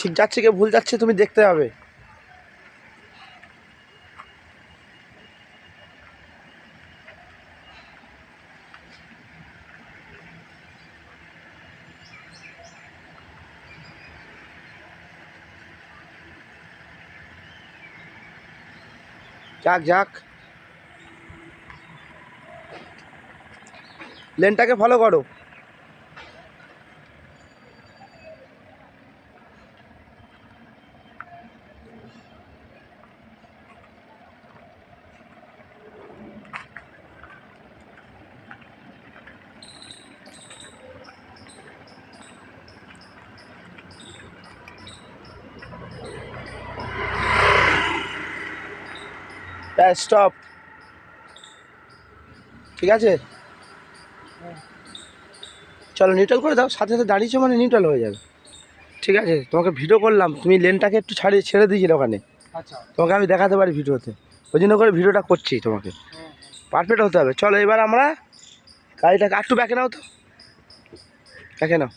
ঠিক যাচ্ছে কে ভুল যাচ্ছে তুমি দেখতে হবে। যাক যাক, লেনটাকে ফলো করো। স্টপ, ঠিক আছে, চলো নিউট্রাল করে দাও। সাথে সাথে দাঁড়িয়েছো মানে নিউট্রাল হয়ে যাবে। ঠিক আছে, তোমাকে ভিডিও করলাম, তুমি লেনটাকে একটু ছেড়ে দিয়েছিলে ওখানে। আচ্ছা, তোমাকে আমি দেখাতে পারি ভিডিওতে, ওই জন্য করে ভিডিওটা করছি। তোমাকে পারফেক্ট হতে হবে। চলো এবার আমরা গাড়িটাকে একটু ব্যাকে নাও তো, ব্যাকে নাও।